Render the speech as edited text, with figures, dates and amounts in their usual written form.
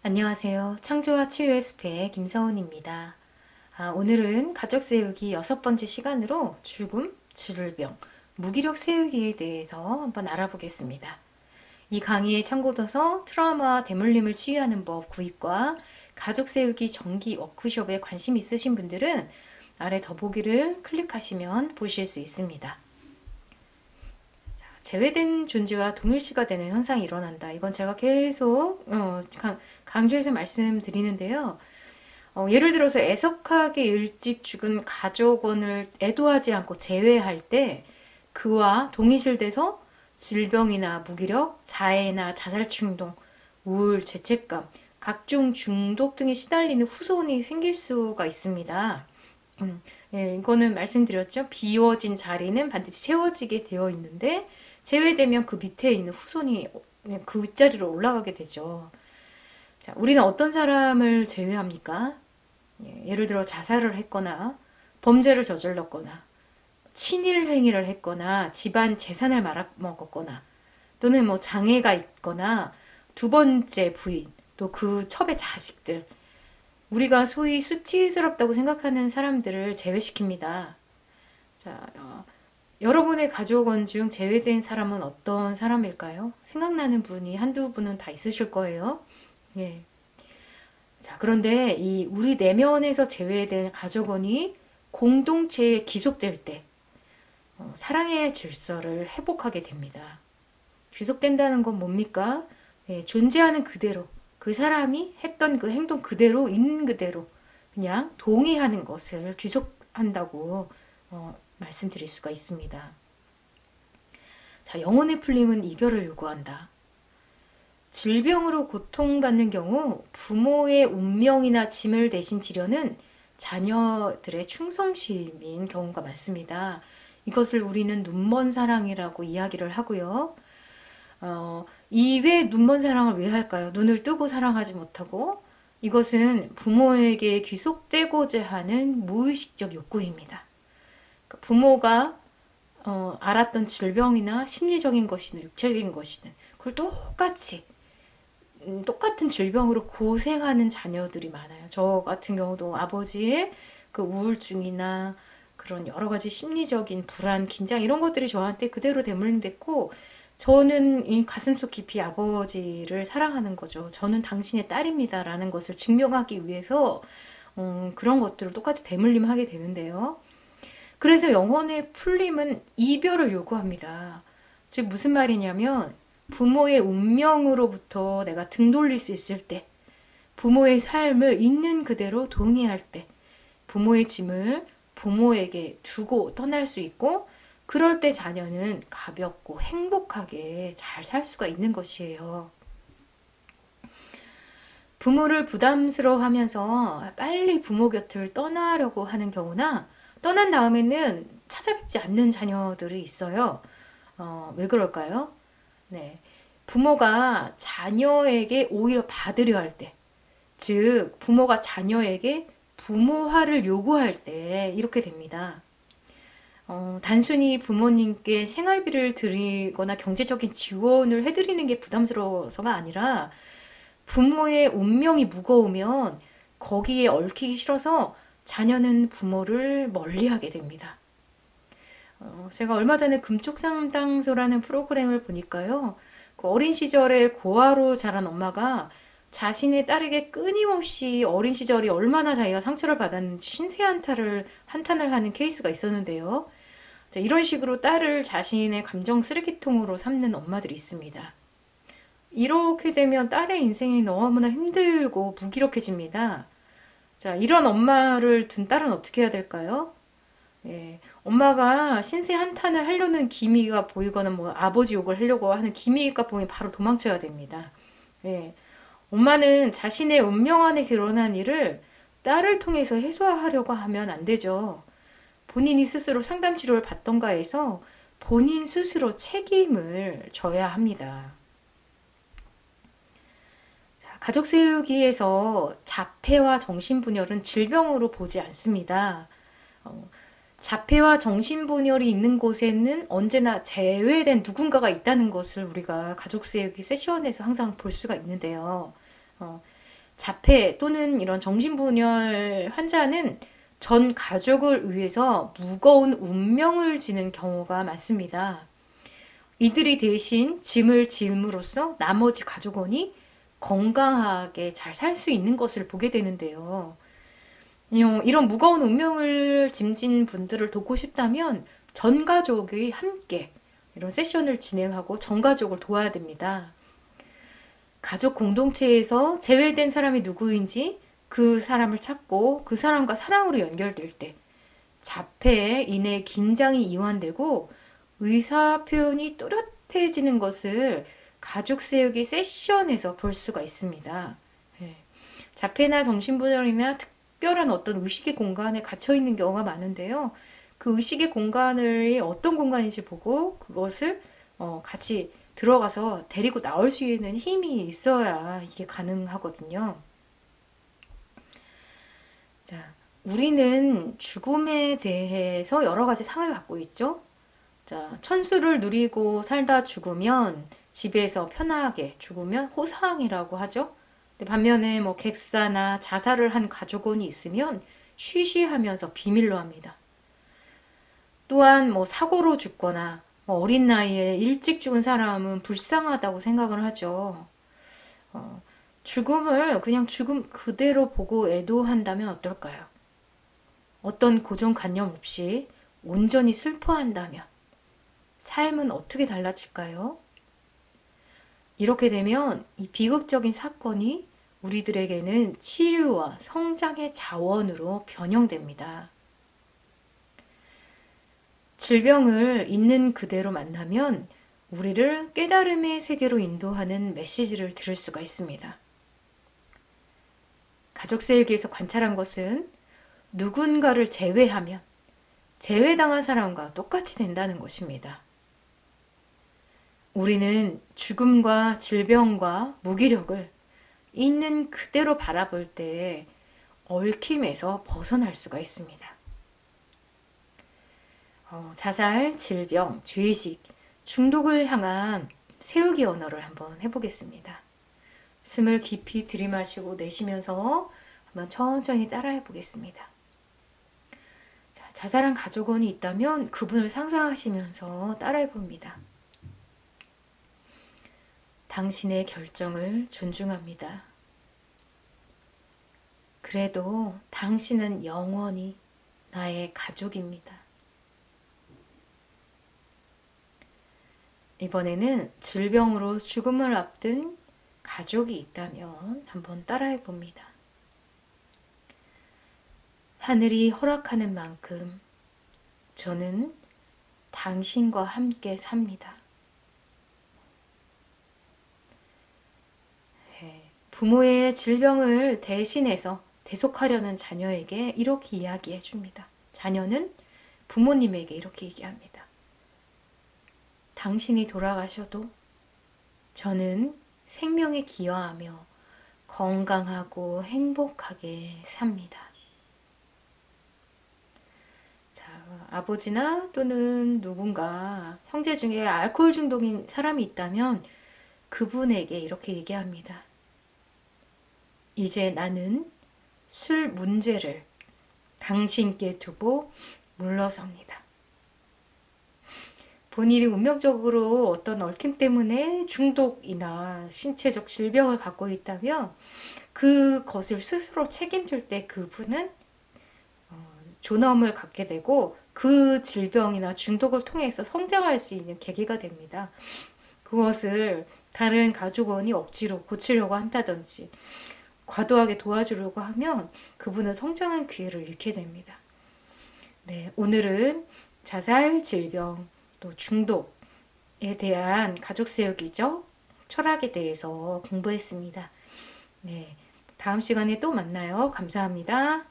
안녕하세요. 창조와 치유의 숲의 김서은입니다. 오늘은 가족 세우기 6번째 시간으로 죽음, 질병, 무기력 세우기에 대해서 한번 알아보겠습니다. 이 강의의 참고도서 트라우마와 대물림을 치유하는 법 구입과 가족 세우기 정기 워크숍에 관심 있으신 분들은 아래 더보기를 클릭하시면 보실 수 있습니다. 제외된 존재와 동일시가 되는 현상이 일어난다. 이건 제가 계속 강조해서 말씀드리는데요. 예를 들어서 애석하게 일찍 죽은 가족원을 애도하지 않고 제외할 때 그와 동일시돼서 질병이나 무기력, 자해나 자살충동, 우울, 죄책감, 각종 중독 등에 시달리는 후손이 생길 수가 있습니다. 이거는 말씀드렸죠. 비워진 자리는 반드시 채워지게 되어 있는데 제외되면 그 밑에 있는 후손이 그 윗자리로 올라가게 되죠. 자, 우리는 어떤 사람을 제외합니까? 예를 들어 자살을 했거나 범죄를 저질렀거나 친일 행위를 했거나 집안 재산을 말아먹었거나 또는 뭐 장애가 있거나 두 번째 부인 또 그 첩의 자식들 우리가 소위 수치스럽다고 생각하는 사람들을 제외시킵니다. 자, 여러분의 가족원 중 제외된 사람은 어떤 사람일까요? 생각나는 분이 한두 분은 다 있으실 거예요. 예. 자, 그런데 이 우리 내면에서 제외된 가족원이 공동체에 귀속될 때 사랑의 질서를 회복하게 됩니다. 귀속된다는 건 뭡니까? 네, 존재하는 그대로 그 사람이 했던 그 행동 그대로 있는 그대로 그냥 동의하는 것을 귀속한다고 말씀드릴 수가 있습니다. 자, 영혼의 풀림은 이별을 요구한다. 질병으로 고통받는 경우 부모의 운명이나 짐을 대신 지려는 자녀들의 충성심인 경우가 많습니다. 이것을 우리는 눈먼 사랑이라고 이야기를 하고요. 이 왜 눈먼 사랑을 왜 할까요? 눈을 뜨고 사랑하지 못하고 이것은 부모에게 귀속되고자 하는 무의식적 욕구입니다. 부모가 알았던 질병이나 심리적인 것이든 육체적인 것이든 그걸 똑같은 질병으로 고생하는 자녀들이 많아요. 저 같은 경우도 아버지의 그 우울증이나 그런 여러 가지 심리적인 불안, 긴장 이런 것들이 저한테 그대로 대물림됐고 저는 이 가슴속 깊이 아버지를 사랑하는 거죠. 저는 당신의 딸입니다라는 것을 증명하기 위해서 그런 것들을 똑같이 대물림하게 되는데요. 그래서 영혼의 풀림은 이별을 요구합니다. 즉 무슨 말이냐면 부모의 운명으로부터 내가 등 돌릴 수 있을 때, 부모의 삶을 있는 그대로 동의할 때, 부모의 짐을 부모에게 두고 떠날 수 있고 그럴 때 자녀는 가볍고 행복하게 잘 살 수가 있는 것이에요. 부모를 부담스러워하면서 빨리 부모 곁을 떠나려고 하는 경우나 떠난 다음에는 찾아뵙지 않는 자녀들이 있어요. 왜 그럴까요? 네. 부모가 자녀에게 오히려 받으려 할 때, 즉, 부모가 자녀에게 부모화를 요구할 때 이렇게 됩니다. 단순히 부모님께 생활비를 드리거나 경제적인 지원을 해드리는 게 부담스러워서가 아니라 부모의 운명이 무거우면 거기에 얽히기 싫어서 자녀는 부모를 멀리하게 됩니다. 제가 얼마 전에 금쪽상담소라는 프로그램을 보니까요. 그 어린 시절에 고아로 자란 엄마가 자신의 딸에게 끊임없이 어린 시절이 얼마나 자기가 상처를 받았는지 한탄을 하는 케이스가 있었는데요. 자, 이런 식으로 딸을 자신의 감정 쓰레기통으로 삼는 엄마들이 있습니다. 이렇게 되면 딸의 인생이 너무나 힘들고 무기력해집니다. 자, 이런 엄마를 둔 딸은 어떻게 해야 될까요? 예, 엄마가 신세 한탄을 하려는 기미가 보이거나 뭐 아버지 욕을 하려고 하는 기미가 보이면 바로 도망쳐야 됩니다. 예, 엄마는 자신의 운명 안에서 일어난 일을 딸을 통해서 해소하려고 하면 안 되죠. 본인이 스스로 상담 치료를 받던가 해서 본인 스스로 책임을 져야 합니다. 자, 가족 세우기에서 자폐와 정신분열은 질병으로 보지 않습니다. 자폐와 정신분열이 있는 곳에는 언제나 제외된 누군가가 있다는 것을 우리가 가족 세우기 세션에서 항상 볼 수가 있는데요. 자폐 또는 이런 정신분열 환자는 전 가족을 위해서 무거운 운명을 지는 경우가 많습니다. 이들이 대신 짐을 짐으로써 나머지 가족원이 건강하게 잘 살 수 있는 것을 보게 되는데요. 이런 무거운 운명을 짐진 분들을 돕고 싶다면 전 가족이 함께 이런 세션을 진행하고 전 가족을 도와야 됩니다. 가족 공동체에서 제외된 사람이 누구인지 그 사람을 찾고 그 사람과 사랑으로 연결될 때 자폐에 인해 긴장이 이완되고 의사 표현이 또렷해지는 것을 가족 세우기 세션에서 볼 수가 있습니다. 자폐나 정신분열이나 특별한 어떤 의식의 공간에 갇혀 있는 경우가 많은데요. 그 의식의 공간을 어떤 공간인지 보고 그것을 같이 들어가서 데리고 나올 수 있는 힘이 있어야 이게 가능하거든요. 자, 우리는 죽음에 대해서 여러 가지 상을 갖고 있죠. 자, 천수를 누리고 살다 죽으면 집에서 편하게 죽으면 호상이라고 하죠. 반면에 뭐 객사나 자살을 한 가족원이 있으면 쉬쉬하면서 비밀로 합니다. 또한 뭐 사고로 죽거나 어린 나이에 일찍 죽은 사람은 불쌍하다고 생각을 하죠. 죽음을 그냥 죽음 그대로 보고 애도한다면 어떨까요? 어떤 고정관념 없이 온전히 슬퍼한다면 삶은 어떻게 달라질까요? 이렇게 되면 이 비극적인 사건이 우리들에게는 치유와 성장의 자원으로 변형됩니다. 질병을 있는 그대로 만나면 우리를 깨달음의 세계로 인도하는 메시지를 들을 수가 있습니다. 가족세계에서 관찰한 것은 누군가를 제외하면 제외당한 사람과 똑같이 된다는 것입니다. 우리는 죽음과 질병과 무기력을 있는 그대로 바라볼 때 얽힘에서 벗어날 수가 있습니다. 자살, 질병, 죄의식, 중독을 향한 세우기 언어를 한번 해보겠습니다. 숨을 깊이 들이마시고 내쉬면서 한번 천천히 따라해 보겠습니다. 자살한 가족원이 있다면 그분을 상상하시면서 따라해 봅니다. 당신의 결정을 존중합니다. 그래도 당신은 영원히 나의 가족입니다. 이번에는 질병으로 죽음을 앞둔 가족이 있다면 한번 따라해 봅니다. 하늘이 허락하는 만큼 저는 당신과 함께 삽니다. 부모의 질병을 대신해서 대속하려는 자녀에게 이렇게 이야기해 줍니다. 자녀는 부모님에게 이렇게 얘기합니다. 당신이 돌아가셔도 저는 생명에 기여하며 건강하고 행복하게 삽니다. 자, 아버지나 또는 누군가 형제 중에 알코올 중독인 사람이 있다면 그분에게 이렇게 얘기합니다. 이제 나는 술 문제를 당신께 두고 물러섭니다. 본인이 운명적으로 어떤 얽힘 때문에 중독이나 신체적 질병을 갖고 있다면 그것을 스스로 책임질 때 그분은 존엄을 갖게 되고 그 질병이나 중독을 통해서 성장할 수 있는 계기가 됩니다. 그것을 다른 가족원이 억지로 고치려고 한다든지 과도하게 도와주려고 하면 그분은 성장한 기회를 잃게 됩니다. 네, 오늘은 자살, 질병, 또 중독에 대한 가족 세우기죠. 철학에 대해서 공부했습니다. 네, 다음 시간에 또 만나요. 감사합니다.